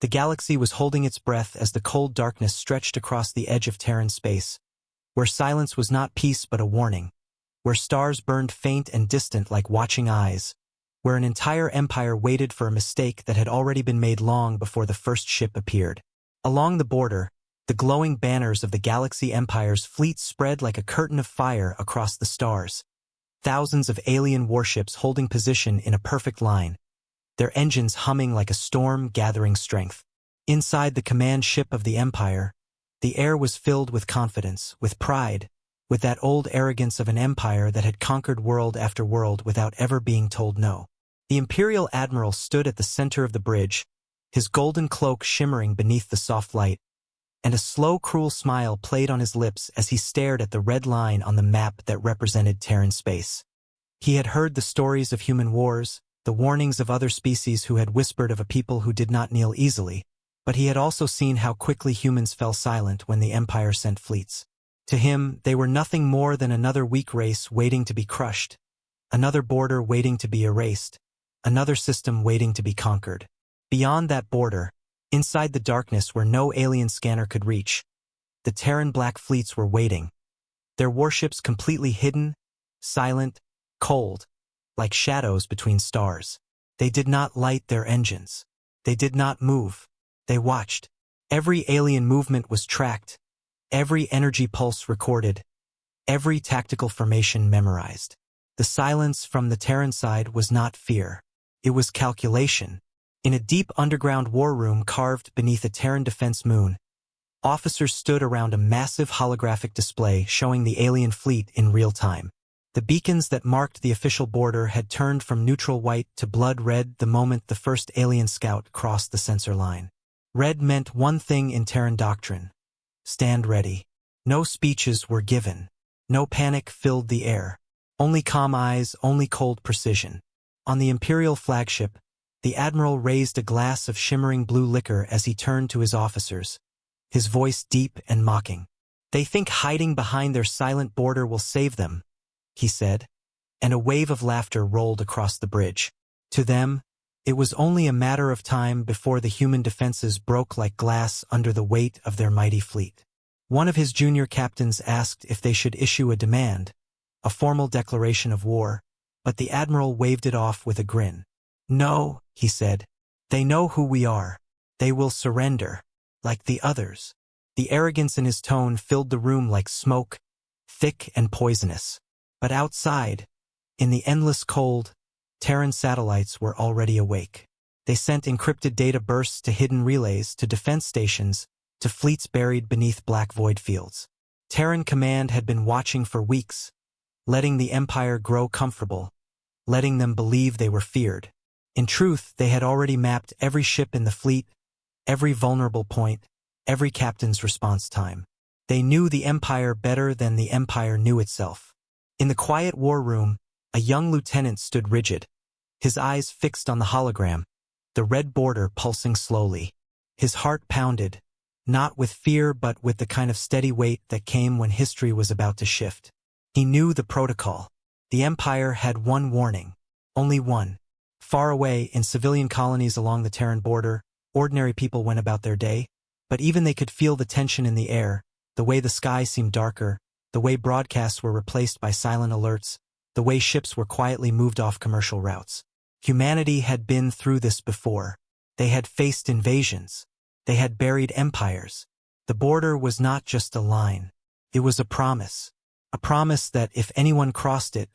The galaxy was holding its breath as the cold darkness stretched across the edge of Terran space, where silence was not peace but a warning, where stars burned faint and distant like watching eyes, where an entire empire waited for a mistake that had already been made long before the first ship appeared. Along the border, the glowing banners of the Galaxy Empire's fleet spread like a curtain of fire across the stars. Thousands of alien warships holding position in a perfect line, their engines humming like a storm gathering strength. Inside the command ship of the Empire, the air was filled with confidence, with pride, with that old arrogance of an empire that had conquered world after world without ever being told no. The Imperial Admiral stood at the center of the bridge, his golden cloak shimmering beneath the soft light, and a slow, cruel smile played on his lips as he stared at the red line on the map that represented Terran space. He had heard the stories of human wars, the warnings of other species who had whispered of a people who did not kneel easily, but he had also seen how quickly humans fell silent when the Empire sent fleets. To him, they were nothing more than another weak race waiting to be crushed, another border waiting to be erased, another system waiting to be conquered. Beyond that border, inside the darkness where no alien scanner could reach, the Terran black fleets were waiting, their warships completely hidden, silent, cold, like shadows between stars. They did not light their engines. They did not move. They watched. Every alien movement was tracked, every energy pulse recorded, every tactical formation memorized. The silence from the Terran side was not fear. It was calculation. In a deep underground war room carved beneath a Terran defense moon, officers stood around a massive holographic display showing the alien fleet in real time. The beacons that marked the official border had turned from neutral white to blood red the moment the first alien scout crossed the sensor line. Red meant one thing in Terran doctrine: stand ready. No speeches were given. No panic filled the air. Only calm eyes, only cold precision. On the Imperial flagship, the Admiral raised a glass of shimmering blue liquor as he turned to his officers, his voice deep and mocking. "They think hiding behind their silent border will save them," he said, and a wave of laughter rolled across the bridge. To them, it was only a matter of time before the human defenses broke like glass under the weight of their mighty fleet. One of his junior captains asked if they should issue a demand, a formal declaration of war, but the Admiral waved it off with a grin. "No," he said. "They know who we are. They will surrender, like the others." The arrogance in his tone filled the room like smoke, thick and poisonous. But outside, in the endless cold, Terran satellites were already awake. They sent encrypted data bursts to hidden relays, to defense stations, to fleets buried beneath black void fields. Terran Command had been watching for weeks, letting the Empire grow comfortable, letting them believe they were feared. In truth, they had already mapped every ship in the fleet, every vulnerable point, every captain's response time. They knew the Empire better than the Empire knew itself. In the quiet war room, a young lieutenant stood rigid, his eyes fixed on the hologram, the red border pulsing slowly. His heart pounded, not with fear but with the kind of steady weight that came when history was about to shift. He knew the protocol. The Empire had one warning, only one. Far away, in civilian colonies along the Terran border, ordinary people went about their day, but even they could feel the tension in the air, the way the sky seemed darker, the way broadcasts were replaced by silent alerts, the way ships were quietly moved off commercial routes. Humanity had been through this before. They had faced invasions. They had buried empires. The border was not just a line. It was a promise that if anyone crossed it,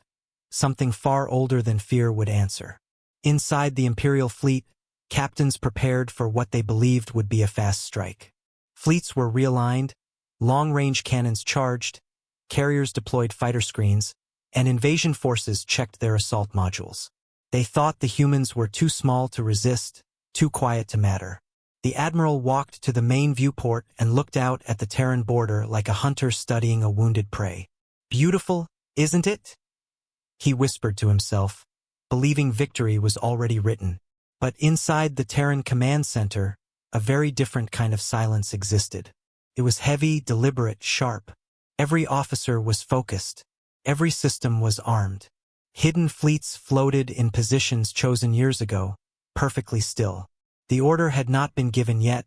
something far older than fear would answer. Inside the Imperial fleet, captains prepared for what they believed would be a fast strike. Fleets were realigned, long-range cannons charged, carriers deployed fighter screens, and invasion forces checked their assault modules. They thought the humans were too small to resist, too quiet to matter. The Admiral walked to the main viewport and looked out at the Terran border like a hunter studying a wounded prey. "Beautiful, isn't it?" he whispered to himself, believing victory was already written. But inside the Terran Command Center, a very different kind of silence existed. It was heavy, deliberate, sharp. Every officer was focused. Every system was armed. Hidden fleets floated in positions chosen years ago, perfectly still. The order had not been given yet,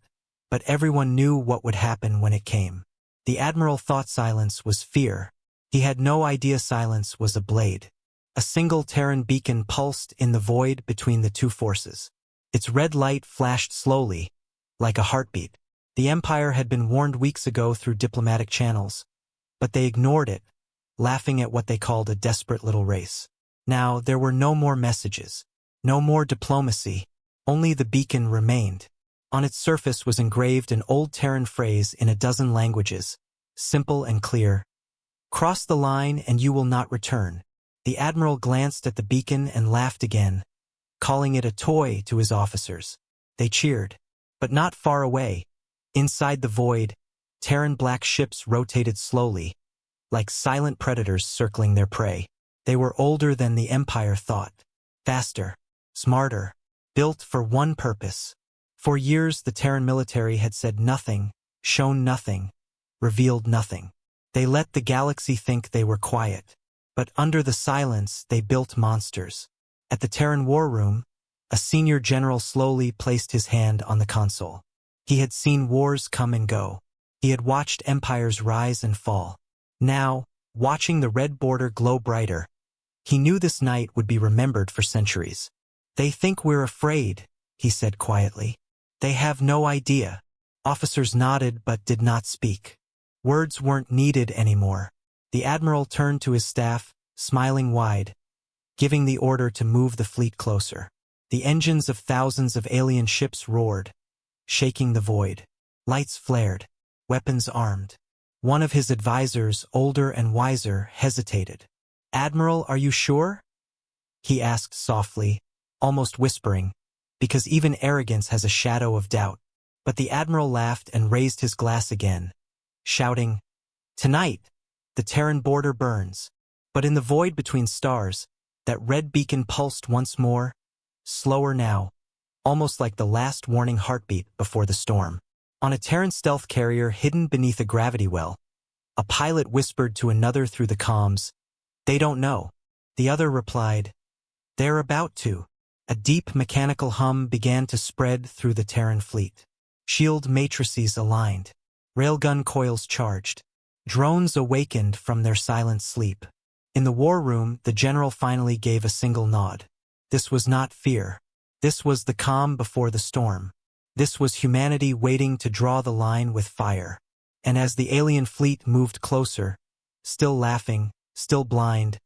but everyone knew what would happen when it came. The Admiral thought silence was fear. He had no idea silence was a blade. A single Terran beacon pulsed in the void between the two forces. Its red light flashed slowly, like a heartbeat. The Empire had been warned weeks ago through diplomatic channels, but they ignored it, laughing at what they called a desperate little race. Now there were no more messages, no more diplomacy, only the beacon remained. On its surface was engraved an old Terran phrase in a dozen languages, simple and clear. "Cross the line and you will not return." The Admiral glanced at the beacon and laughed again, calling it a toy to his officers. They cheered. But not far away, inside the void, Terran black ships rotated slowly, like silent predators circling their prey. They were older than the Empire thought, faster, smarter, built for one purpose. For years the Terran military had said nothing, shown nothing, revealed nothing. They let the galaxy think they were quiet. But under the silence they built monsters. At the Terran war room, a senior general slowly placed his hand on the console. He had seen wars come and go. He had watched empires rise and fall. Now, watching the red border glow brighter, he knew this night would be remembered for centuries. "They think we're afraid," he said quietly. "They have no idea." Officers nodded but did not speak. Words weren't needed anymore. The Admiral turned to his staff, smiling wide, giving the order to move the fleet closer. The engines of thousands of alien ships roared, shaking the void. Lights flared, weapons armed. One of his advisors, older and wiser, hesitated. "Admiral, are you sure?" he asked softly, almost whispering, because even arrogance has a shadow of doubt. But the Admiral laughed and raised his glass again, shouting, "Tonight, the Terran border burns." But in the void between stars, that red beacon pulsed once more, slower now, almost like the last warning heartbeat before the storm. On a Terran stealth carrier hidden beneath a gravity well, a pilot whispered to another through the comms, "They don't know." The other replied, "They're about to." A deep mechanical hum began to spread through the Terran fleet. Shield matrices aligned. Railgun coils charged. Drones awakened from their silent sleep. In the war room, the general finally gave a single nod. This was not fear. This was the calm before the storm. This was humanity waiting to draw the line with fire. And as the alien fleet moved closer, still laughing, still blind,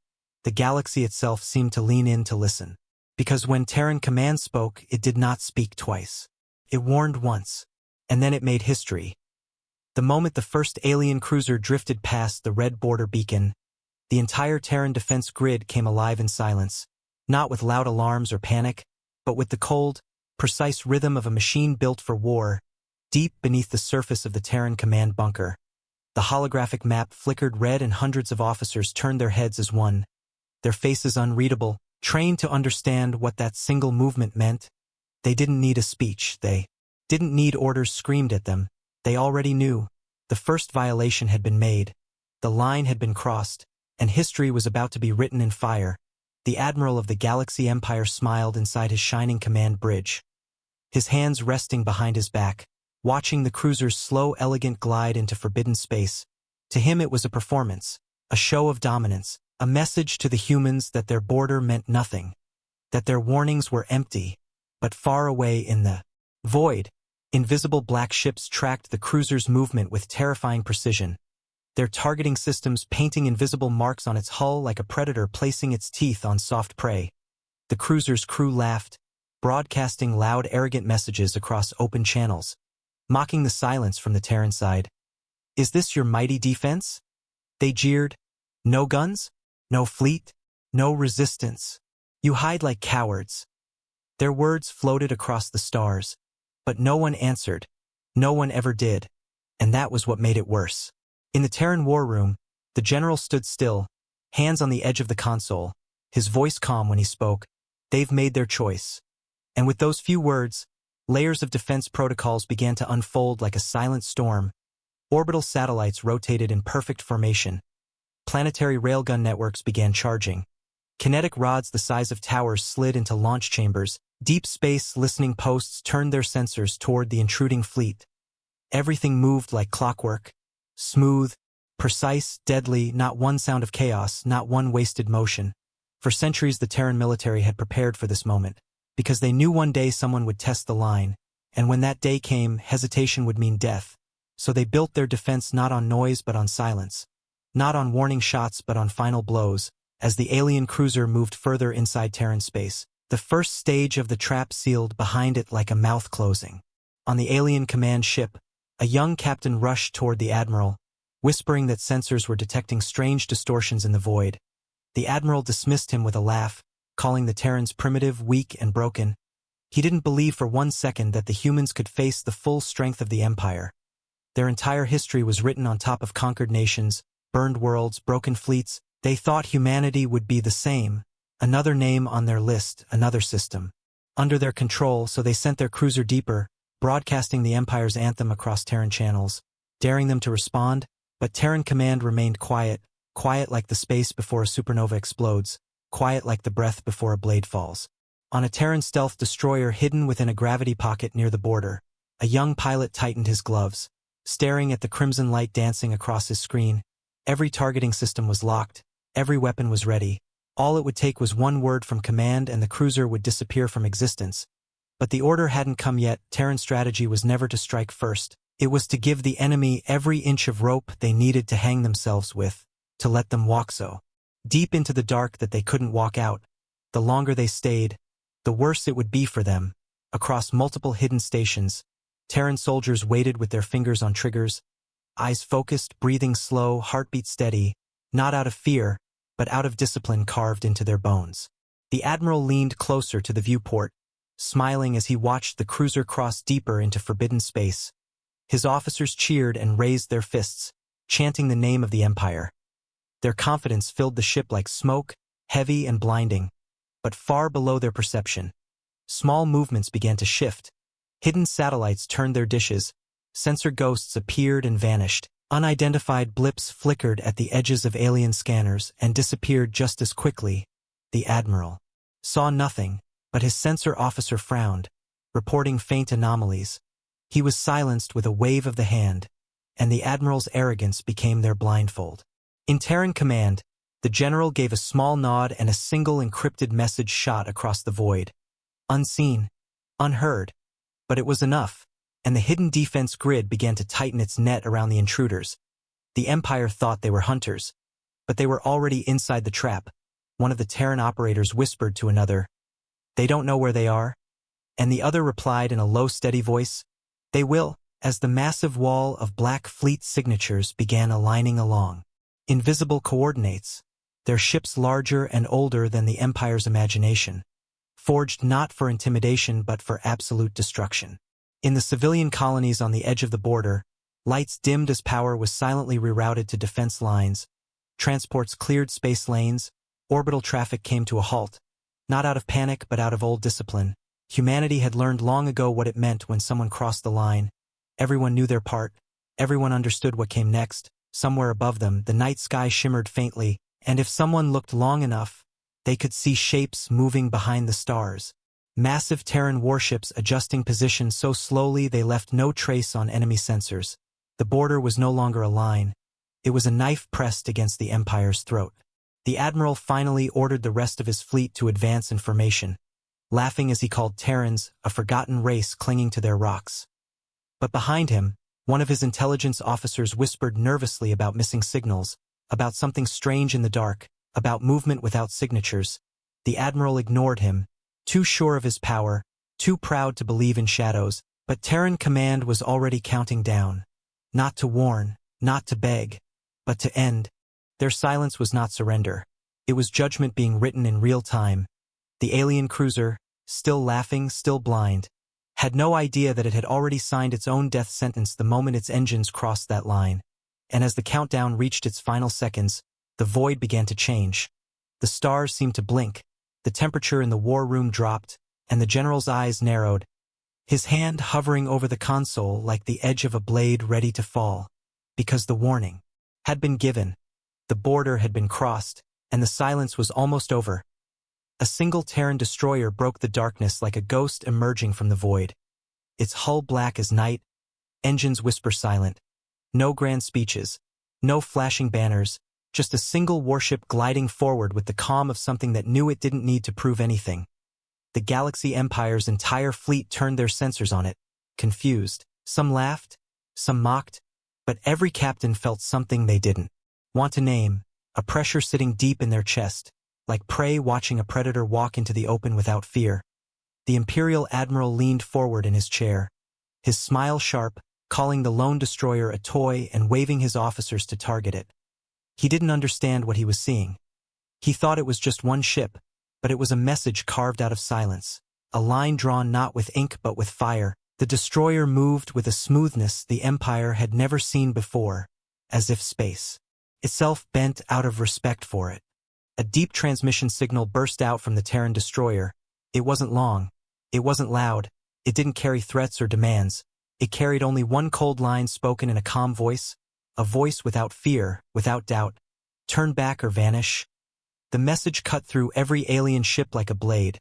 the galaxy itself seemed to lean in to listen. Because when Terran Command spoke, it did not speak twice. It warned once, and then it made history. The moment the first alien cruiser drifted past the red border beacon, the entire Terran defense grid came alive in silence, not with loud alarms or panic, but with the cold, precise rhythm of a machine built for war. Deep beneath the surface of the Terran Command bunker, the holographic map flickered red and hundreds of officers turned their heads as one, their faces unreadable, trained to understand what that single movement meant. They didn't need a speech, they didn't need orders screamed at them. They already knew. The first violation had been made, the line had been crossed, and history was about to be written in fire. The Admiral of the Galaxy Empire smiled inside his shining command bridge, his hands resting behind his back, watching the cruiser's slow, elegant glide into forbidden space. To him it was a performance, a show of dominance, a message to the humans that their border meant nothing, that their warnings were empty. But far away in the void, invisible black ships tracked the cruiser's movement with terrifying precision, their targeting systems painting invisible marks on its hull like a predator placing its teeth on soft prey. The cruiser's crew laughed, broadcasting loud, arrogant messages across open channels, mocking the silence from the Terran side. "Is this your mighty defense?" they jeered. "No guns? No fleet? No resistance? You hide like cowards." Their words floated across the stars, but no one answered. No one ever did. And that was what made it worse. In the Terran war room, the general stood still, hands on the edge of the console, his voice calm when he spoke. "They've made their choice." And with those few words, layers of defense protocols began to unfold like a silent storm. Orbital satellites rotated in perfect formation. Planetary railgun networks began charging. Kinetic rods the size of towers slid into launch chambers. Deep space listening posts turned their sensors toward the intruding fleet. Everything moved like clockwork. Smooth, precise, deadly, not one sound of chaos, not one wasted motion. For centuries the Terran military had prepared for this moment, because they knew one day someone would test the line, and when that day came, hesitation would mean death. So they built their defense not on noise but on silence. Not on warning shots but on final blows, as the alien cruiser moved further inside Terran space. The first stage of the trap sealed behind it like a mouth closing. On the alien command ship, a young captain rushed toward the admiral, whispering that sensors were detecting strange distortions in the void. The admiral dismissed him with a laugh, calling the Terrans primitive, weak, and broken. He didn't believe for one second that the humans could face the full strength of the Empire. Their entire history was written on top of conquered nations, burned worlds, broken fleets. They thought humanity would be the same. Another name on their list, another system. Under their control, so they sent their cruiser deeper, broadcasting the Empire's anthem across Terran channels, daring them to respond, but Terran Command remained quiet, quiet like the space before a supernova explodes, quiet like the breath before a blade falls. On a Terran stealth destroyer hidden within a gravity pocket near the border, a young pilot tightened his gloves, staring at the crimson light dancing across his screen. Every targeting system was locked, every weapon was ready. All it would take was one word from command and the cruiser would disappear from existence. But the order hadn't come yet. Terran strategy was never to strike first. It was to give the enemy every inch of rope they needed to hang themselves with, to let them walk so deep into the dark that they couldn't walk out. The longer they stayed, the worse it would be for them. Across multiple hidden stations, Terran soldiers waited with their fingers on triggers, eyes focused, breathing slow, heartbeat steady, not out of fear, but out of discipline carved into their bones. The admiral leaned closer to the viewport, smiling as he watched the cruiser cross deeper into forbidden space. His officers cheered and raised their fists, chanting the name of the Empire. Their confidence filled the ship like smoke, heavy and blinding, but far below their perception. Small movements began to shift. Hidden satellites turned their dishes, sensor ghosts appeared and vanished. Unidentified blips flickered at the edges of alien scanners and disappeared just as quickly. The admiral saw nothing, but his sensor officer frowned, reporting faint anomalies. He was silenced with a wave of the hand, and the admiral's arrogance became their blindfold. In Terran Command, the general gave a small nod and a single encrypted message shot across the void. Unseen, unheard, but it was enough. And the hidden defense grid began to tighten its net around the intruders. The Empire thought they were hunters, but they were already inside the trap. One of the Terran operators whispered to another, "They don't know where they are?" And the other replied in a low, steady voice, "They will," as the massive wall of Black Fleet signatures began aligning along. Invisible coordinates, their ships larger and older than the Empire's imagination, forged not for intimidation but for absolute destruction. In the civilian colonies on the edge of the border, lights dimmed as power was silently rerouted to defense lines, transports cleared space lanes, orbital traffic came to a halt, not out of panic but out of old discipline. Humanity had learned long ago what it meant when someone crossed the line. Everyone knew their part, everyone understood what came next. Somewhere above them, the night sky shimmered faintly, and if someone looked long enough, they could see shapes moving behind the stars. Massive Terran warships adjusting position so slowly they left no trace on enemy sensors. The border was no longer a line. It was a knife pressed against the Empire's throat. The admiral finally ordered the rest of his fleet to advance in formation, laughing as he called Terrans a forgotten race clinging to their rocks. But behind him, one of his intelligence officers whispered nervously about missing signals, about something strange in the dark, about movement without signatures. The admiral ignored him, too sure of his power, too proud to believe in shadows, but Terran Command was already counting down. Not to warn, not to beg, but to end. Their silence was not surrender. It was judgment being written in real time. The alien cruiser, still laughing, still blind, had no idea that it had already signed its own death sentence the moment its engines crossed that line. And as the countdown reached its final seconds, the void began to change. The stars seemed to blink. The temperature in the war room dropped, and the general's eyes narrowed, his hand hovering over the console like the edge of a blade ready to fall. Because the warning had been given, the border had been crossed, and the silence was almost over. A single Terran destroyer broke the darkness like a ghost emerging from the void. Its hull black as night, engines whisper silent. No grand speeches, no flashing banners, just a single warship gliding forward with the calm of something that knew it didn't need to prove anything. The Galaxy Empire's entire fleet turned their sensors on it, confused. Some laughed, some mocked, but every captain felt something they didn't want to name, a pressure sitting deep in their chest, like prey watching a predator walk into the open without fear. The Imperial Admiral leaned forward in his chair, his smile sharp, calling the lone destroyer a toy and waving his officers to target it. He didn't understand what he was seeing. He thought it was just one ship, but it was a message carved out of silence, a line drawn not with ink but with fire. The destroyer moved with a smoothness the Empire had never seen before, as if space itself bent out of respect for it. A deep transmission signal burst out from the Terran destroyer. It wasn't long. It wasn't loud. It didn't carry threats or demands. It carried only one cold line spoken in a calm voice, a voice without fear, without doubt. Turn back or vanish. The message cut through every alien ship like a blade.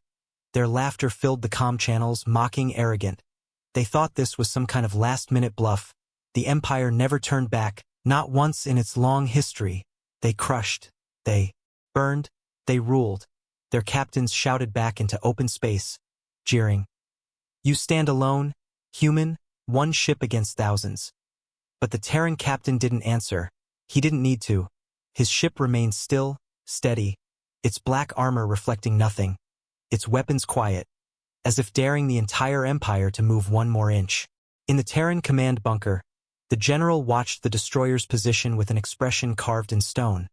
Their laughter filled the comm channels, mocking, arrogant. They thought this was some kind of last-minute bluff. The Empire never turned back, not once in its long history. They crushed. They burned. They ruled. Their captains shouted back into open space, jeering. You stand alone, human, one ship against thousands. But the Terran captain didn't answer. He didn't need to. His ship remained still, steady, its black armor reflecting nothing, its weapons quiet, as if daring the entire Empire to move one more inch. In the Terran Command bunker, the general watched the destroyer's position with an expression carved in stone.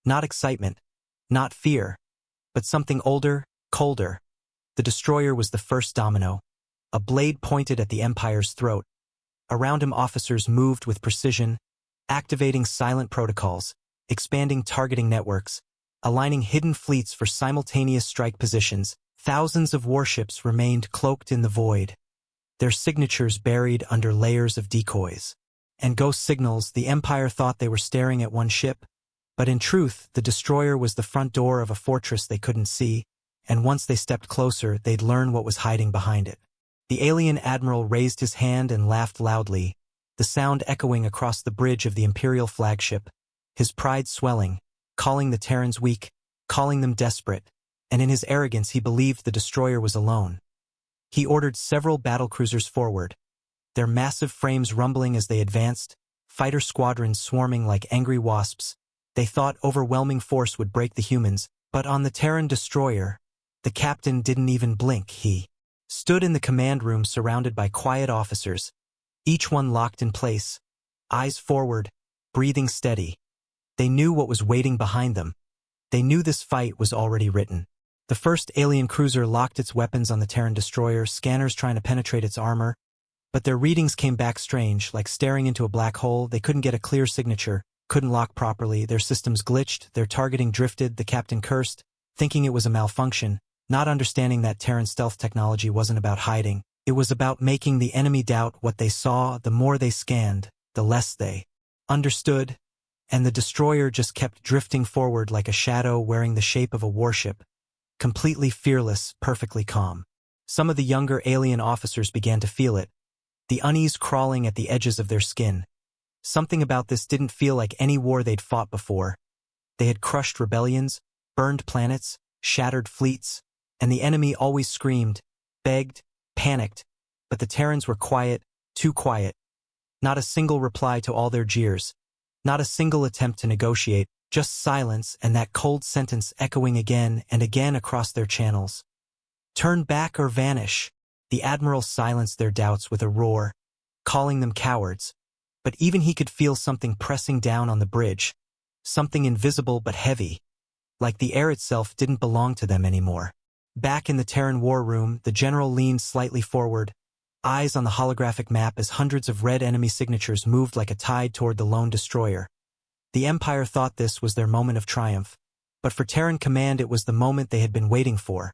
Not excitement, not fear, but something older, colder. The destroyer was the first domino, a blade pointed at the Empire's throat. Around him officers moved with precision, activating silent protocols, expanding targeting networks, aligning hidden fleets for simultaneous strike positions. Thousands of warships remained cloaked in the void, their signatures buried under layers of decoys. And ghost signals, the Empire thought they were staring at one ship, but in truth, the destroyer was the front door of a fortress they couldn't see, and once they stepped closer, they'd learn what was hiding behind it. The alien admiral raised his hand and laughed loudly, the sound echoing across the bridge of the Imperial flagship, his pride swelling, calling the Terrans weak, calling them desperate, and in his arrogance he believed the destroyer was alone. He ordered several battlecruisers forward, their massive frames rumbling as they advanced, fighter squadrons swarming like angry wasps. They thought overwhelming force would break the humans, but on the Terran destroyer, the captain didn't even blink. He stood in the command room surrounded by quiet officers, each one locked in place, eyes forward, breathing steady. They knew what was waiting behind them. They knew this fight was already written. The first alien cruiser locked its weapons on the Terran destroyer, scanners trying to penetrate its armor. But their readings came back strange, like staring into a black hole. They couldn't get a clear signature, couldn't lock properly, their systems glitched, their targeting drifted. The captain cursed, thinking it was a malfunction, not understanding that Terran stealth technology wasn't about hiding. It was about making the enemy doubt what they saw. The more they scanned, the less they understood. And the destroyer just kept drifting forward like a shadow wearing the shape of a warship, completely fearless, perfectly calm. Some of the younger alien officers began to feel it, the unease crawling at the edges of their skin. Something about this didn't feel like any war they'd fought before. They had crushed rebellions, burned planets, shattered fleets, and the enemy always screamed, begged, panicked, but the Terrans were quiet, too quiet. Not a single reply to all their jeers. Not a single attempt to negotiate, just silence and that cold sentence echoing again and again across their channels. Turn back or vanish. The Admiral silenced their doubts with a roar, calling them cowards. But even he could feel something pressing down on the bridge, something invisible but heavy, like the air itself didn't belong to them anymore. Back in the Terran war room, the general leaned slightly forward, eyes on the holographic map as hundreds of red enemy signatures moved like a tide toward the lone destroyer. The Empire thought this was their moment of triumph, but for Terran Command it was the moment they had been waiting for.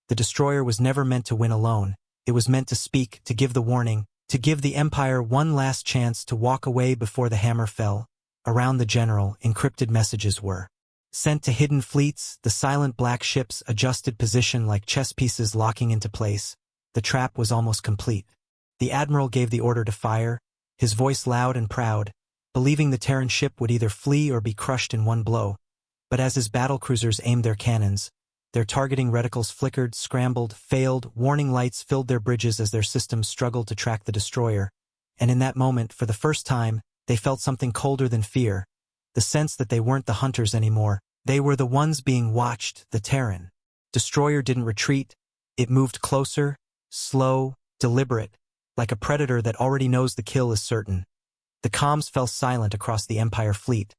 The destroyer was never meant to win alone. It was meant to speak, to give the warning, to give the Empire one last chance to walk away before the hammer fell. Around the general, encrypted messages were Sent to hidden fleets, the silent black ships adjusted position like chess pieces locking into place. The trap was almost complete. The admiral gave the order to fire, his voice loud and proud, believing the Terran ship would either flee or be crushed in one blow. But as his battlecruisers aimed their cannons, their targeting reticles flickered, scrambled, failed, warning lights filled their bridges as their systems struggled to track the destroyer. And in that moment, for the first time, they felt something colder than fear, the sense that they weren't the hunters anymore. They were the ones being watched, the Terran. Destroyer didn't retreat. It moved closer, slow, deliberate, like a predator that already knows the kill is certain. The comms fell silent across the Empire fleet.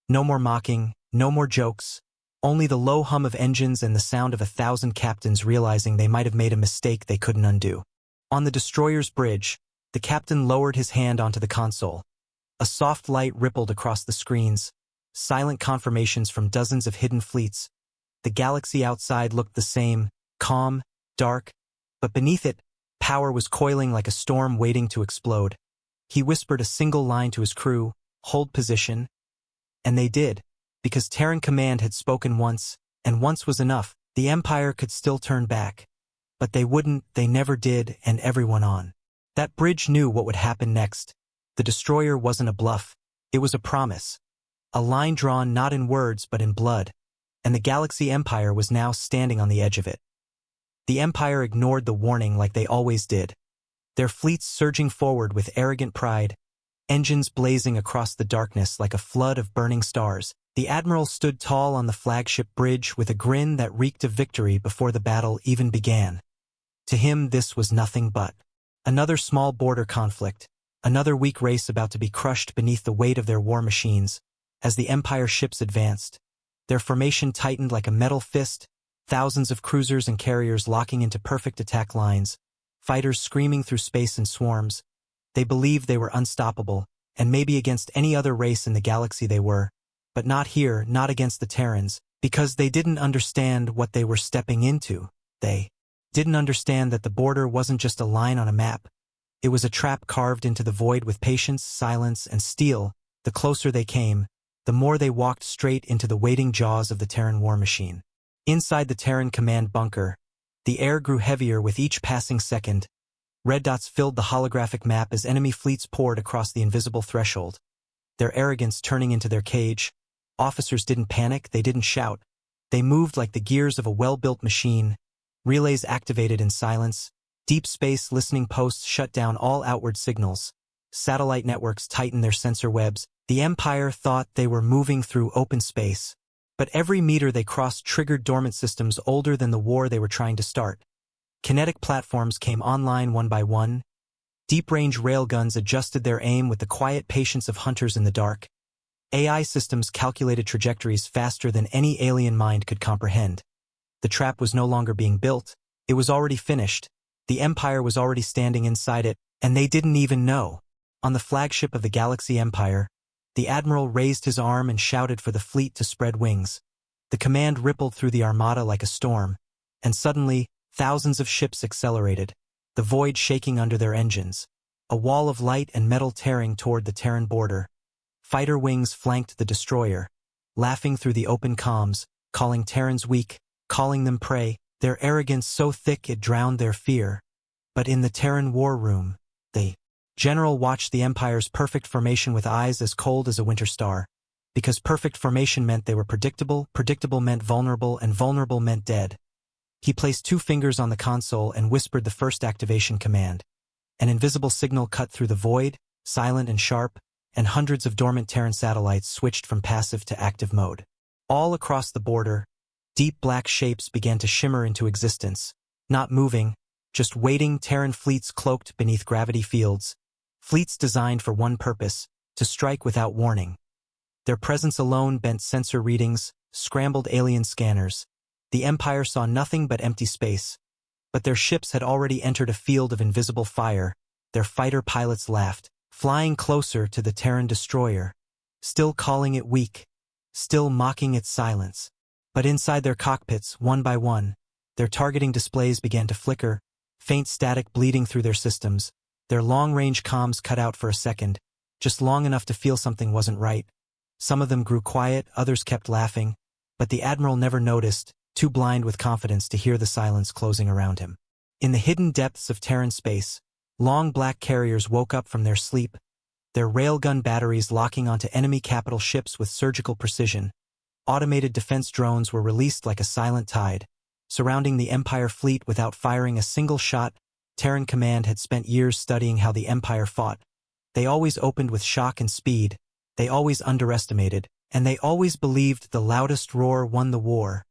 No more mocking, no more jokes, only the low hum of engines and the sound of 1,000 captains realizing they might have made a mistake they couldn't undo. On the destroyer's bridge, the captain lowered his hand onto the console. A soft light rippled across the screens, silent confirmations from dozens of hidden fleets. The galaxy outside looked the same, calm, dark, but beneath it, power was coiling like a storm waiting to explode. He whispered a single line to his crew, "Hold position." And they did, because Terran Command had spoken once, and once was enough. The Empire could still turn back. But they wouldn't, they never did, and everyone on that bridge knew what would happen next. The destroyer wasn't a bluff. It was a promise. A line drawn not in words but in blood. And the Galaxy Empire was now standing on the edge of it. The Empire ignored the warning like they always did. Their fleets surging forward with arrogant pride, engines blazing across the darkness like a flood of burning stars. The Admiral stood tall on the flagship bridge with a grin that reeked of victory before the battle even began. To him, this was nothing but another small border conflict, another weak race about to be crushed beneath the weight of their war machines. As the Empire ships advanced, their formation tightened like a metal fist, thousands of cruisers and carriers locking into perfect attack lines, fighters screaming through space in swarms. They believed they were unstoppable, and maybe against any other race in the galaxy they were, but not here, not against the Terrans, because they didn't understand what they were stepping into. They didn't understand that the border wasn't just a line on a map. It was a trap carved into the void with patience, silence, and steel. The closer they came, the more they walked straight into the waiting jaws of the Terran war machine. Inside the Terran Command bunker, the air grew heavier with each passing second. Red dots filled the holographic map as enemy fleets poured across the invisible threshold. Their arrogance turning into their cage. Officers didn't panic, they didn't shout. They moved like the gears of a well-built machine. Relays activated in silence. Deep space listening posts shut down all outward signals. Satellite networks tightened their sensor webs. The Empire thought they were moving through open space. But every meter they crossed triggered dormant systems older than the war they were trying to start. Kinetic platforms came online one by one. Deep-range railguns adjusted their aim with the quiet patience of hunters in the dark. AI systems calculated trajectories faster than any alien mind could comprehend. The trap was no longer being built. It was already finished. The Empire was already standing inside it, and they didn't even know. On the flagship of the Galaxy Empire, the Admiral raised his arm and shouted for the fleet to spread wings. The command rippled through the armada like a storm, and suddenly, thousands of ships accelerated, the void shaking under their engines. A wall of light and metal tearing toward the Terran border. Fighter wings flanked the destroyer, laughing through the open comms, calling Terrans weak, calling them prey, their arrogance so thick it drowned their fear. But in the Terran war room, the general watched the Empire's perfect formation with eyes as cold as a winter star. Because perfect formation meant they were predictable, predictable meant vulnerable, and vulnerable meant dead. He placed 2 fingers on the console and whispered the first activation command. An invisible signal cut through the void, silent and sharp, and hundreds of dormant Terran satellites switched from passive to active mode. All across the border, deep black shapes began to shimmer into existence, not moving, just waiting. Terran fleets cloaked beneath gravity fields, fleets designed for one purpose, to strike without warning. Their presence alone bent sensor readings, scrambled alien scanners. The Empire saw nothing but empty space. But their ships had already entered a field of invisible fire. Their fighter pilots laughed, flying closer to the Terran destroyer, still calling it weak, still mocking its silence. But inside their cockpits, one by one, their targeting displays began to flicker, faint static bleeding through their systems. Their long-range comms cut out for a second, just long enough to feel something wasn't right. Some of them grew quiet, others kept laughing, But the admiral never noticed, too blind with confidence to hear the silence closing around him. In the hidden depths of Terran space, long black carriers woke up from their sleep, their railgun batteries locking onto enemy capital ships with surgical precision. Automated defense drones were released like a silent tide, surrounding the Empire fleet without firing a single shot. Terran Command had spent years studying how the Empire fought. They always opened with shock and speed, they always underestimated, and they always believed the loudest roar won the war.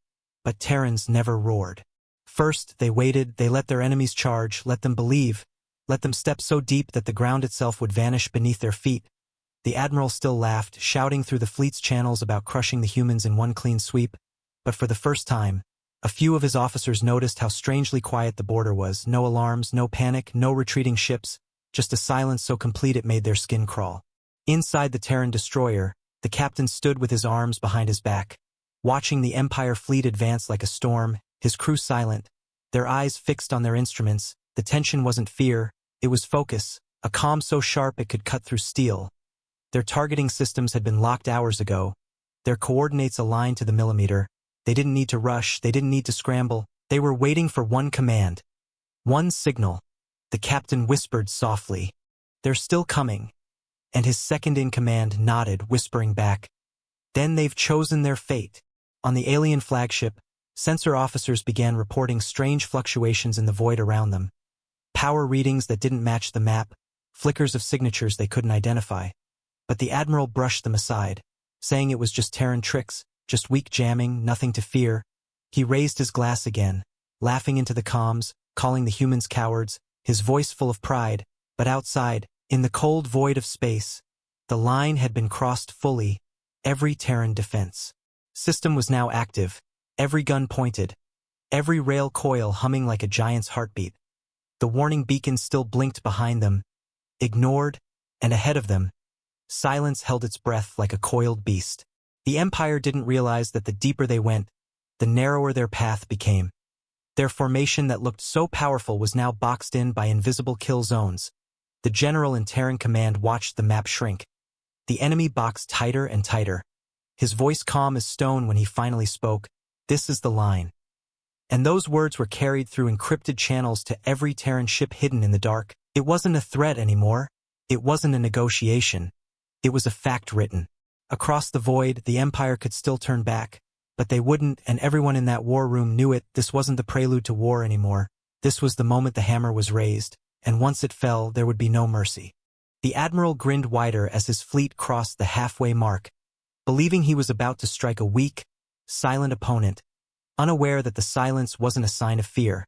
But Terrans never roared. First, they waited, they let their enemies charge, let them believe, let them step so deep that the ground itself would vanish beneath their feet. The admiral still laughed, shouting through the fleet's channels about crushing the humans in one clean sweep. But for the first time, a few of his officers noticed how strangely quiet the border was. No alarms, no panic, no retreating ships, just a silence so complete it made their skin crawl. Inside the Terran destroyer, the captain stood with his arms behind his back, watching the Empire fleet advance like a storm, his crew silent, their eyes fixed on their instruments. The tension wasn't fear, it was focus, a calm so sharp it could cut through steel. Their targeting systems had been locked hours ago, their coordinates aligned to the millimeter. They didn't need to rush, they didn't need to scramble, they were waiting for one command. One signal. The captain whispered softly, "They're still coming." And his second-in-command nodded, whispering back, "Then they've chosen their fate." On the alien flagship, sensor officers began reporting strange fluctuations in the void around them. Power readings that didn't match the map, flickers of signatures they couldn't identify. But the admiral brushed them aside, saying it was just Terran tricks, just weak jamming, nothing to fear. He raised his glass again, laughing into the comms, calling the humans cowards, his voice full of pride. But outside, in the cold void of space, the line had been crossed fully. Every Terran defense system was now active, every gun pointed, every rail coil humming like a giant's heartbeat. The warning beacon still blinked behind them, ignored, and ahead of them, silence held its breath like a coiled beast. The Empire didn't realize that the deeper they went, the narrower their path became. Their formation that looked so powerful was now boxed in by invisible kill zones. The general in Terran Command watched the map shrink. The enemy boxed tighter and tighter. His voice calm as stone when he finally spoke, "This is the line." And those words were carried through encrypted channels to every Terran ship hidden in the dark. It wasn't a threat anymore. It wasn't a negotiation. It was a fact written. Across the void, the Empire could still turn back, but they wouldn't, and everyone in that war room knew it. This wasn't the prelude to war anymore. This was the moment the hammer was raised, and once it fell, there would be no mercy. The admiral grinned wider as his fleet crossed the halfway mark, believing he was about to strike a weak, silent opponent, unaware that the silence wasn't a sign of fear.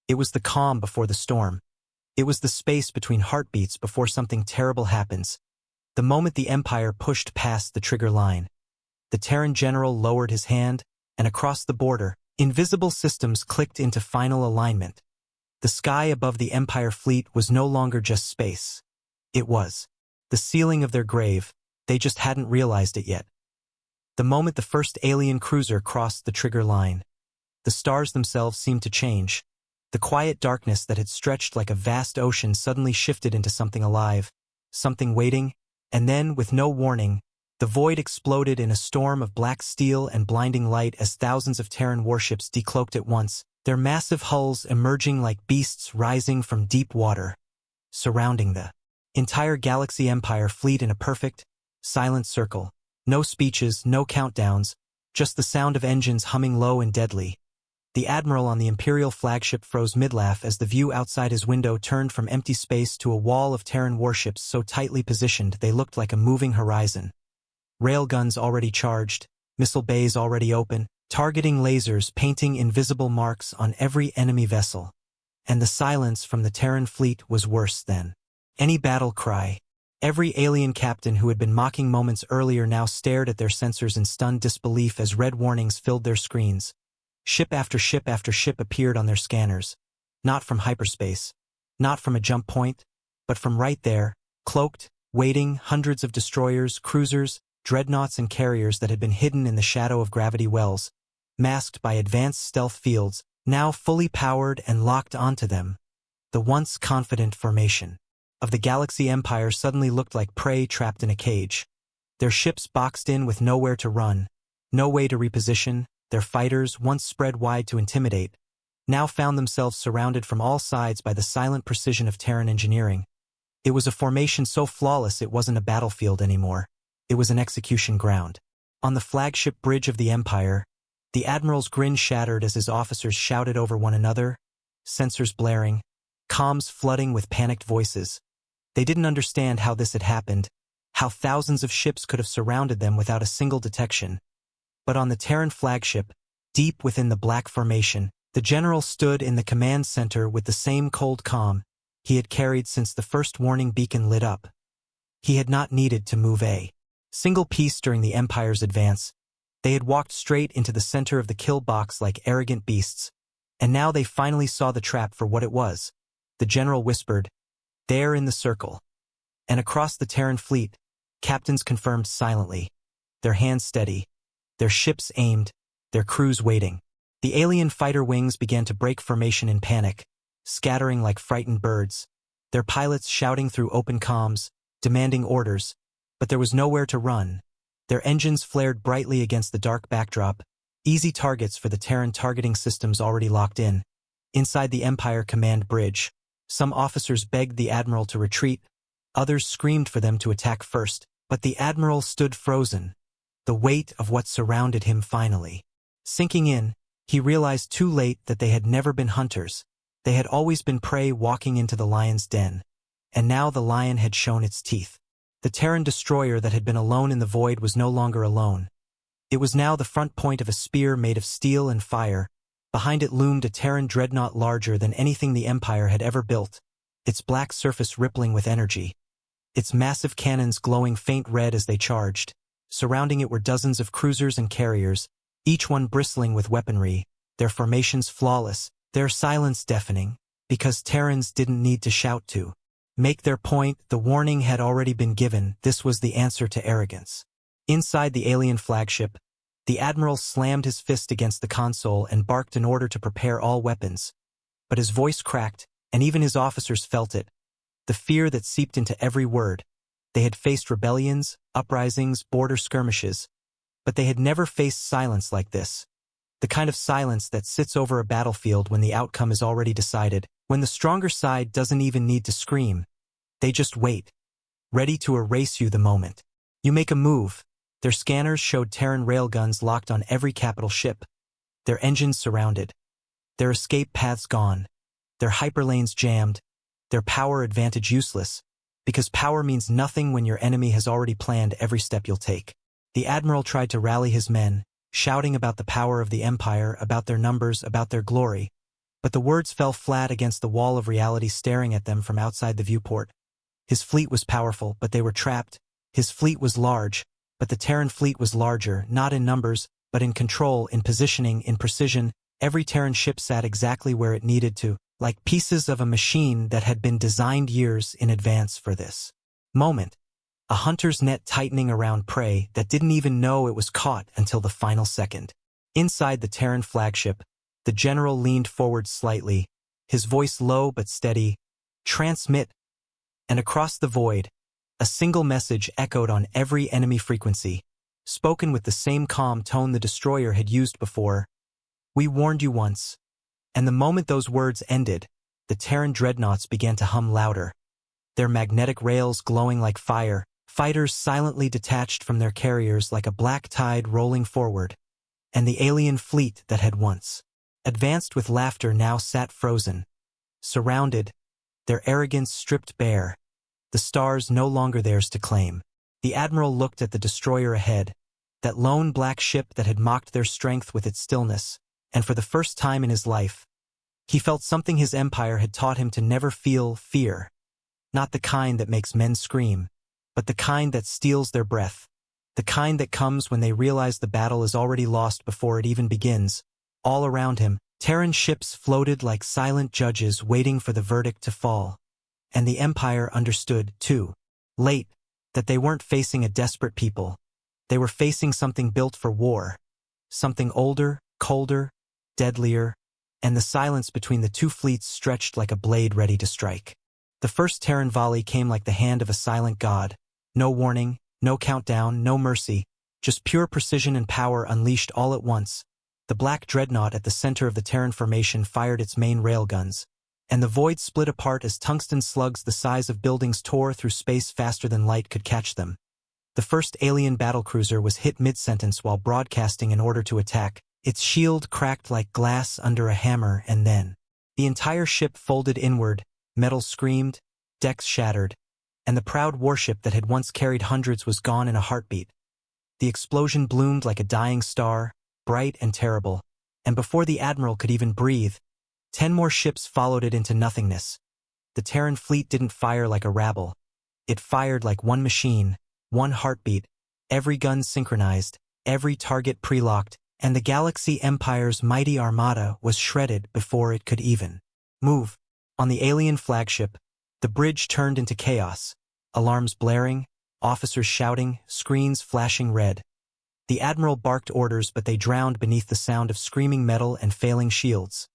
It was the calm before the storm. It was the space between heartbeats before something terrible happens. The moment the Empire pushed past the trigger line, the Terran general lowered his hand, and across the border, invisible systems clicked into final alignment. The sky above the Empire fleet was no longer just space. It was the ceiling of their grave. They just hadn't realized it yet. The moment the first alien cruiser crossed the trigger line, the stars themselves seemed to change. The quiet darkness that had stretched like a vast ocean suddenly shifted into something alive, something waiting, and then, with no warning, the void exploded in a storm of black steel and blinding light as thousands of Terran warships decloaked at once, their massive hulls emerging like beasts rising from deep water, surrounding the entire Galaxy Empire fleet in a perfect, silent circle. No speeches, no countdowns, just the sound of engines humming low and deadly. The admiral on the Imperial flagship froze mid-laugh as the view outside his window turned from empty space to a wall of Terran warships so tightly positioned they looked like a moving horizon. Railguns already charged, missile bays already open, targeting lasers painting invisible marks on every enemy vessel. And the silence from the Terran fleet was worse than any battle cry. Every alien captain who had been mocking moments earlier now stared at their sensors in stunned disbelief as red warnings filled their screens. Ship after ship after ship appeared on their scanners. Not from hyperspace, not from a jump point, but from right there, cloaked, waiting, hundreds of destroyers, cruisers, dreadnoughts and carriers that had been hidden in the shadow of gravity wells, masked by advanced stealth fields, now fully powered and locked onto them. The once confident formation of the Galaxy Empire suddenly looked like prey trapped in a cage. Their ships boxed in with nowhere to run, No way to reposition, their fighters, once spread wide to intimidate, now found themselves surrounded from all sides by the silent precision of Terran engineering. It was a formation so flawless it wasn't a battlefield anymore. It was an execution ground. On the flagship bridge of the Empire, the Admiral's grin shattered as his officers shouted over one another, sensors blaring, comms flooding with panicked voices. They didn't understand how this had happened, how thousands of ships could have surrounded them without a single detection. But on the Terran flagship, deep within the black formation, the general stood in the command center with the same cold calm he had carried since the first warning beacon lit up. He had not needed to move a single piece during the Empire's advance. They had walked straight into the center of the kill box like arrogant beasts, and now they finally saw the trap for what it was. The general whispered, "There in the circle." And across the Terran fleet, captains confirmed silently, their hands steady, their ships aimed, their crews waiting. The alien fighter wings began to break formation in panic, scattering like frightened birds, their pilots shouting through open comms, demanding orders, but there was nowhere to run. Their engines flared brightly against the dark backdrop, easy targets for the Terran targeting systems already locked in. Inside the Empire Command bridge, some officers begged the Admiral to retreat, others screamed for them to attack first, but the Admiral stood frozen, the weight of what surrounded him finally sinking in. He realized too late that they had never been hunters. They had always been prey walking into the lion's den. And now the lion had shown its teeth. The Terran destroyer that had been alone in the void was no longer alone. It was now the front point of a spear made of steel and fire. Behind it loomed a Terran dreadnought larger than anything the Empire had ever built, its black surface rippling with energy, its massive cannons glowing faint red as they charged. Surrounding it were dozens of cruisers and carriers, each one bristling with weaponry, their formations flawless, their silence deafening, because Terrans didn't need to shout to make their point. The warning had already been given. This was the answer to arrogance. Inside the alien flagship, the Admiral slammed his fist against the console and barked an order to prepare all weapons. But his voice cracked, and even his officers felt it. The fear that seeped into every word. They had faced rebellions, uprisings, border skirmishes, but they had never faced silence like this. The kind of silence that sits over a battlefield when the outcome is already decided, when the stronger side doesn't even need to scream. They just wait, ready to erase you the moment you make a move. Their scanners showed Terran railguns locked on every capital ship, their engines surrounded, their escape paths gone, their hyperlanes jammed, their power advantage useless, because power means nothing when your enemy has already planned every step you'll take. The Admiral tried to rally his men, shouting about the power of the Empire, about their numbers, about their glory, but the words fell flat against the wall of reality staring at them from outside the viewport. His fleet was powerful, but they were trapped. His fleet was large, but the Terran fleet was larger, not in numbers, but in control, in positioning, in precision. Every Terran ship sat exactly where it needed to, like pieces of a machine that had been designed years in advance for this moment. A hunter's net tightening around prey that didn't even know it was caught until the final second. Inside the Terran flagship, the general leaned forward slightly, his voice low but steady, "Transmit." And across the void, a single message echoed on every enemy frequency, spoken with the same calm tone the destroyer had used before. "We warned you once." And the moment those words ended, the Terran dreadnoughts began to hum louder, their magnetic rails glowing like fire, fighters silently detached from their carriers like a black tide rolling forward. And the alien fleet that had once advanced with laughter now sat frozen, surrounded, their arrogance stripped bare, the stars no longer theirs to claim. The Admiral looked at the destroyer ahead, that lone black ship that had mocked their strength with its stillness, and for the first time in his life, he felt something his empire had taught him to never feel: fear. Not the kind that makes men scream, but the kind that steals their breath, the kind that comes when they realize the battle is already lost before it even begins. All around him, Terran ships floated like silent judges waiting for the verdict to fall. And the Empire understood, too late, that they weren't facing a desperate people. They were facing something built for war. Something older, colder, deadlier, and the silence between the two fleets stretched like a blade ready to strike. The first Terran volley came like the hand of a silent god. No warning, no countdown, no mercy. Just pure precision and power unleashed all at once. The black dreadnought at the center of the Terran formation fired its main railguns, and the void split apart as tungsten slugs the size of buildings tore through space faster than light could catch them. The first alien battlecruiser was hit mid-sentence while broadcasting an order to attack. Its shield cracked like glass under a hammer, and then the entire ship folded inward, metal screamed, decks shattered, and the proud warship that had once carried hundreds was gone in a heartbeat. The explosion bloomed like a dying star, bright and terrible, and before the admiral could even breathe, 10 more ships followed it into nothingness. The Terran fleet didn't fire like a rabble. It fired like one machine, one heartbeat, every gun synchronized, every target pre-locked, and the Galaxy Empire's mighty armada was shredded before it could even move. On the alien flagship, the bridge turned into chaos, alarms blaring, officers shouting, screens flashing red. The admiral barked orders, but they drowned beneath the sound of screaming metal and failing shields.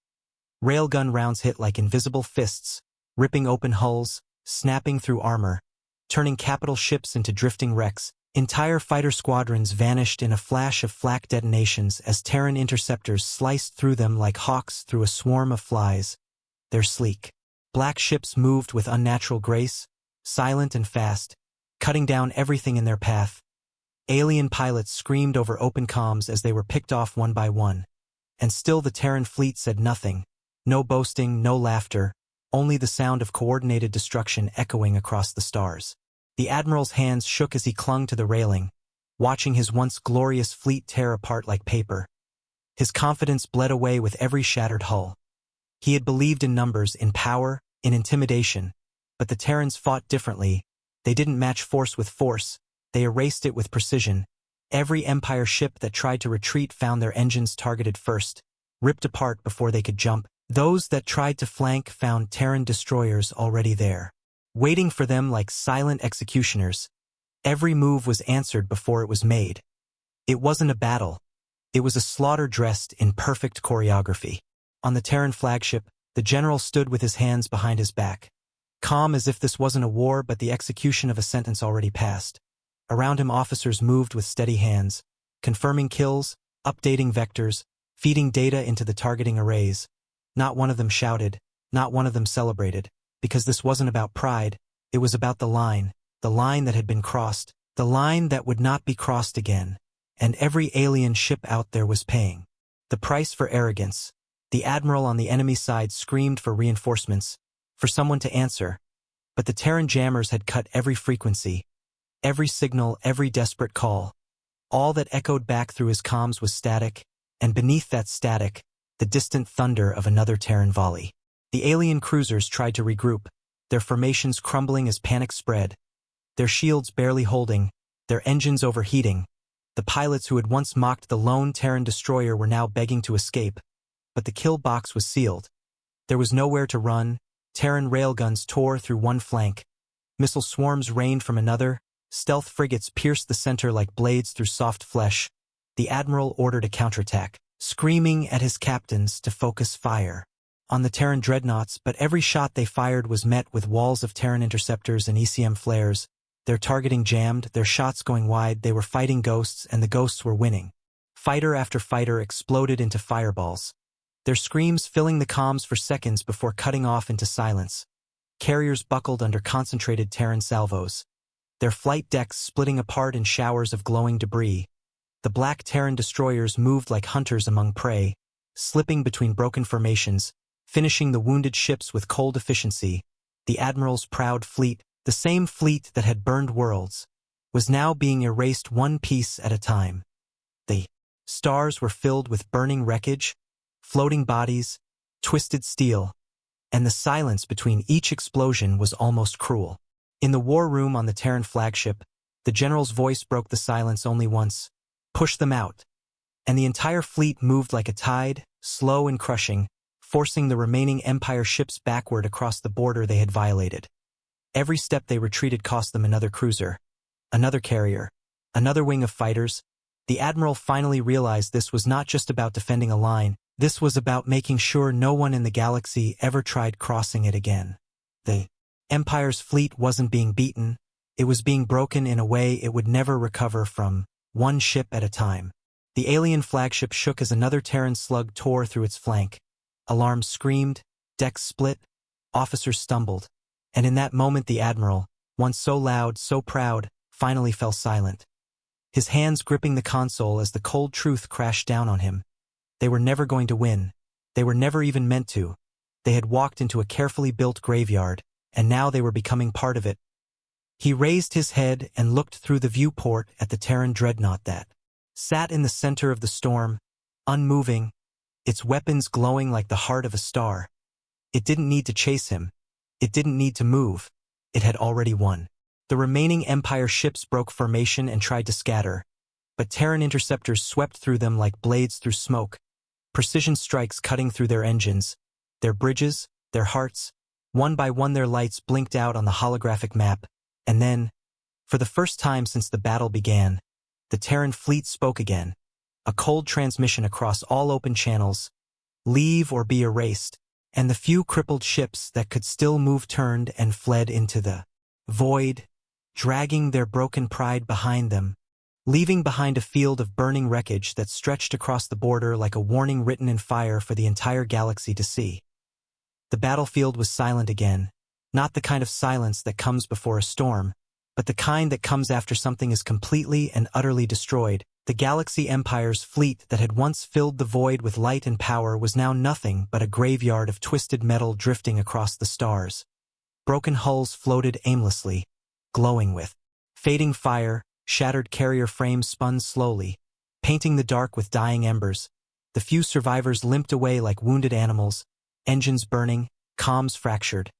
Railgun rounds hit like invisible fists, ripping open hulls, snapping through armor, turning capital ships into drifting wrecks. Entire fighter squadrons vanished in a flash of flak detonations as Terran interceptors sliced through them like hawks through a swarm of flies. Their sleek, black ships moved with unnatural grace, silent and fast, cutting down everything in their path. Alien pilots screamed over open comms as they were picked off one by one. And still the Terran fleet said nothing. No boasting, no laughter, only the sound of coordinated destruction echoing across the stars. The admiral's hands shook as he clung to the railing, watching his once glorious fleet tear apart like paper. His confidence bled away with every shattered hull. He had believed in numbers, in power, in intimidation, but the Terrans fought differently. They didn't match force with force, they erased it with precision. Every Empire ship that tried to retreat found their engines targeted first, ripped apart before they could jump. Those that tried to flank found Terran destroyers already there, waiting for them like silent executioners. Every move was answered before it was made. It wasn't a battle. It was a slaughter dressed in perfect choreography. On the Terran flagship, the general stood with his hands behind his back, calm as if this wasn't a war but the execution of a sentence already passed. Around him officers moved with steady hands, confirming kills, updating vectors, feeding data into the targeting arrays. Not one of them shouted, not one of them celebrated, because this wasn't about pride, it was about the line that had been crossed, the line that would not be crossed again, and every alien ship out there was paying the price for arrogance. The admiral on the enemy side screamed for reinforcements, for someone to answer, but the Terran jammers had cut every frequency, every signal, every desperate call. All that echoed back through his comms was static, and beneath that static, the distant thunder of another Terran volley. The alien cruisers tried to regroup, their formations crumbling as panic spread, their shields barely holding, their engines overheating. The pilots who had once mocked the lone Terran destroyer were now begging to escape, but the kill box was sealed. There was nowhere to run. Terran railguns tore through one flank, missile swarms rained from another, stealth frigates pierced the center like blades through soft flesh. The admiral ordered a counterattack, screaming at his captains to focus fire on the Terran dreadnoughts, but every shot they fired was met with walls of Terran interceptors and ECM flares. Their targeting jammed, their shots going wide. They were fighting ghosts, and the ghosts were winning. Fighter after fighter exploded into fireballs, their screams filling the comms for seconds before cutting off into silence. Carriers buckled under concentrated Terran salvos, their flight decks splitting apart in showers of glowing debris. The black Terran destroyers moved like hunters among prey, slipping between broken formations, finishing the wounded ships with cold efficiency. The admiral's proud fleet, the same fleet that had burned worlds, was now being erased one piece at a time. The stars were filled with burning wreckage, floating bodies, twisted steel, and the silence between each explosion was almost cruel. In the war room on the Terran flagship, the general's voice broke the silence only once. Push them out. And the entire fleet moved like a tide, slow and crushing, forcing the remaining Empire ships backward across the border they had violated. Every step they retreated cost them another cruiser, another carrier, another wing of fighters. The admiral finally realized this was not just about defending a line, this was about making sure no one in the galaxy ever tried crossing it again. The Empire's fleet wasn't being beaten, it was being broken in a way it would never recover from. one ship at a time. The alien flagship shook as another Terran slug tore through its flank. Alarms screamed, decks split, officers stumbled. And in that moment the Admiral, once so loud, so proud, finally fell silent. His hands gripping the console as the cold truth crashed down on him. They were never going to win. They were never even meant to. They had walked into a carefully built graveyard, and now they were becoming part of it. He raised his head and looked through the viewport at the Terran dreadnought that sat in the center of the storm, unmoving, its weapons glowing like the heart of a star. It didn't need to chase him. It didn't need to move. It had already won. The remaining Empire ships broke formation and tried to scatter, but Terran interceptors swept through them like blades through smoke, precision strikes cutting through their engines, their bridges, their hearts. One by one their lights blinked out on the holographic map, and then, for the first time since the battle began, the Terran fleet spoke again. A cold transmission across all open channels. Leave or be erased. And the few crippled ships that could still move turned and fled into the void, dragging their broken pride behind them, leaving behind a field of burning wreckage that stretched across the border like a warning written in fire for the entire galaxy to see. The battlefield was silent again, not the kind of silence that comes before a storm, but the kind that comes after something is completely and utterly destroyed. The Galaxy Empire's fleet that had once filled the void with light and power was now nothing but a graveyard of twisted metal drifting across the stars. Broken hulls floated aimlessly, glowing with fading fire, shattered carrier frames spun slowly, painting the dark with dying embers. The few survivors limped away like wounded animals, engines burning, comms fractured.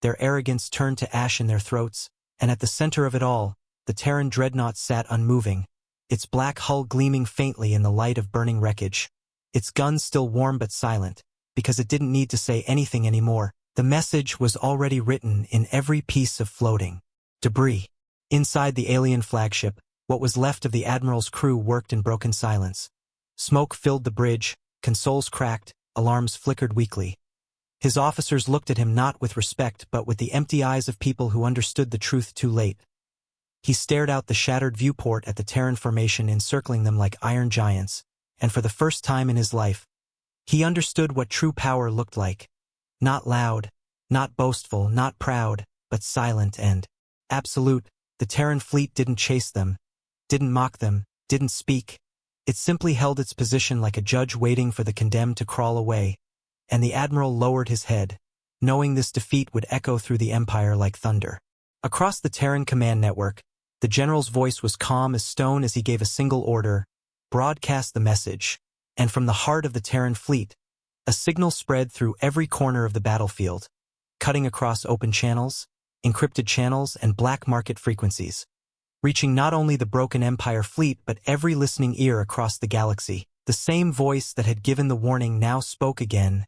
Their arrogance turned to ash in their throats, and at the center of it all, the Terran dreadnought sat unmoving, its black hull gleaming faintly in the light of burning wreckage. Its guns still warm but silent, because it didn't need to say anything anymore. The message was already written in every piece of floating debris. Inside the alien flagship, what was left of the Admiral's crew worked in broken silence. Smoke filled the bridge, consoles cracked, alarms flickered weakly. His officers looked at him not with respect but with the empty eyes of people who understood the truth too late. He stared out the shattered viewport at the Terran formation encircling them like iron giants, and for the first time in his life, he understood what true power looked like. Not loud, not boastful, not proud, but silent and absolute. The Terran fleet didn't chase them, didn't mock them, didn't speak. It simply held its position like a judge waiting for the condemned to crawl away, and the Admiral lowered his head, knowing this defeat would echo through the Empire like thunder. Across the Terran Command network, the General's voice was calm as stone as he gave a single order: broadcast the message. And from the heart of the Terran fleet, a signal spread through every corner of the battlefield, cutting across open channels, encrypted channels, and black market frequencies, reaching not only the broken Empire fleet but every listening ear across the galaxy. The same voice that had given the warning now spoke again,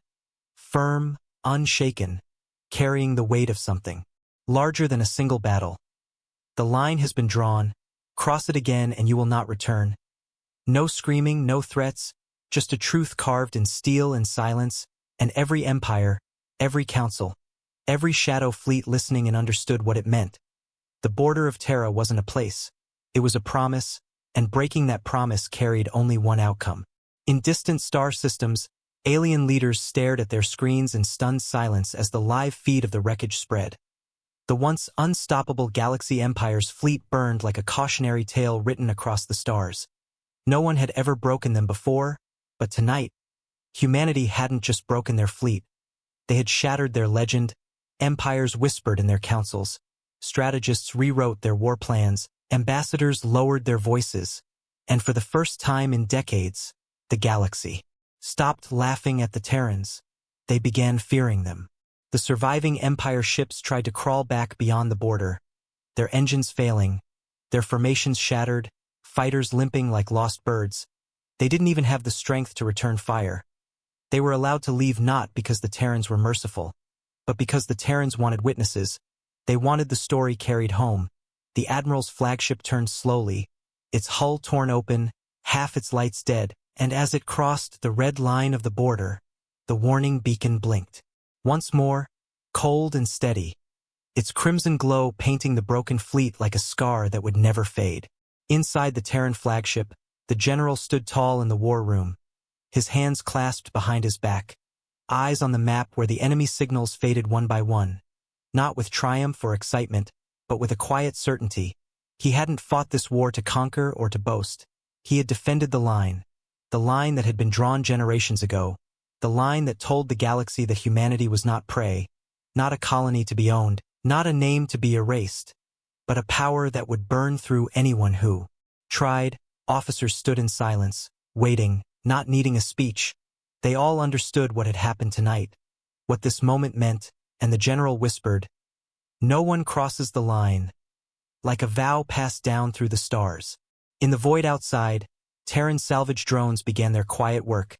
firm, unshaken, carrying the weight of something larger than a single battle. The line has been drawn. Cross it again and you will not return. No screaming, no threats, just a truth carved in steel and silence, and every empire, every council, every shadow fleet listening and understood what it meant. The border of Terra wasn't a place. It was a promise, and breaking that promise carried only one outcome. In distant star systems, alien leaders stared at their screens in stunned silence as the live feed of the wreckage spread. The once unstoppable Galaxy Empire's fleet burned like a cautionary tale written across the stars. No one had ever broken them before, but tonight, humanity hadn't just broken their fleet. They had shattered their legend. Empires whispered in their councils. Strategists rewrote their war plans. Ambassadors lowered their voices. And for the first time in decades, the galaxy stopped laughing at the Terrans. They began fearing them. The surviving Empire ships tried to crawl back beyond the border, their engines failing, their formations shattered, fighters limping like lost birds. They didn't even have the strength to return fire. They were allowed to leave not because the Terrans were merciful, but because the Terrans wanted witnesses. They wanted the story carried home. The Admiral's flagship turned slowly, its hull torn open, half its lights dead, and as it crossed the red line of the border, the warning beacon blinked. Once more, cold and steady, its crimson glow painting the broken fleet like a scar that would never fade. Inside the Terran flagship, the general stood tall in the war room, his hands clasped behind his back, eyes on the map where the enemy signals faded one by one. Not with triumph or excitement, but with a quiet certainty. He hadn't fought this war to conquer or to boast. He had defended the line that had been drawn generations ago, the line that told the galaxy that humanity was not prey, not a colony to be owned, not a name to be erased, but a power that would burn through anyone who tried. Officers stood in silence, waiting, not needing a speech. They all understood what had happened tonight, what this moment meant, and the general whispered, "No one crosses the line," like a vow passed down through the stars. In the void outside, Terran salvage drones began their quiet work,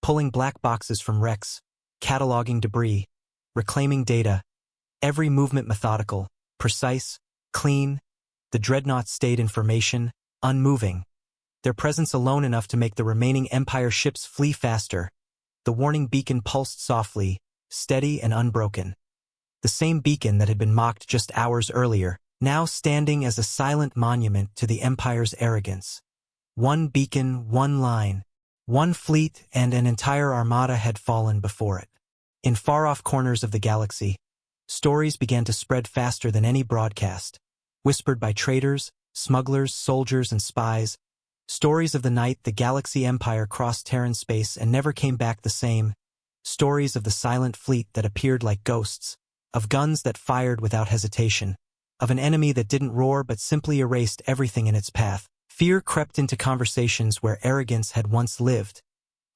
pulling black boxes from wrecks, cataloging debris, reclaiming data, every movement methodical, precise, clean. The dreadnoughts stayed in formation, unmoving, their presence alone enough to make the remaining Empire ships flee faster. The warning beacon pulsed softly, steady and unbroken. The same beacon that had been mocked just hours earlier, now standing as a silent monument to the Empire's arrogance. One beacon, one line, one fleet, and an entire armada had fallen before it. In far-off corners of the galaxy, stories began to spread faster than any broadcast, whispered by traders, smugglers, soldiers, and spies. Stories of the night the Galaxy Empire crossed Terran space and never came back the same. Stories of the silent fleet that appeared like ghosts, of guns that fired without hesitation, of an enemy that didn't roar but simply erased everything in its path. Fear crept into conversations where arrogance had once lived,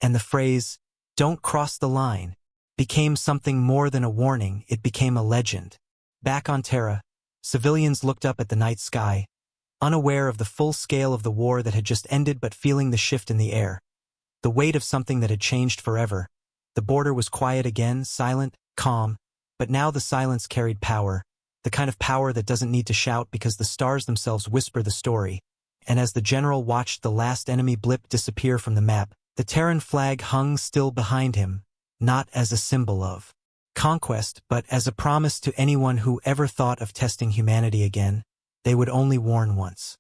and the phrase, "Don't cross the line," became something more than a warning. It became a legend. Back on Terra, civilians looked up at the night sky, unaware of the full scale of the war that had just ended but feeling the shift in the air, the weight of something that had changed forever. The border was quiet again, silent, calm, but now the silence carried power, the kind of power that doesn't need to shout because the stars themselves whisper the story. And as the general watched the last enemy blip disappear from the map, the Terran flag hung still behind him, not as a symbol of conquest, but as a promise to anyone who ever thought of testing humanity again. They would only warn once.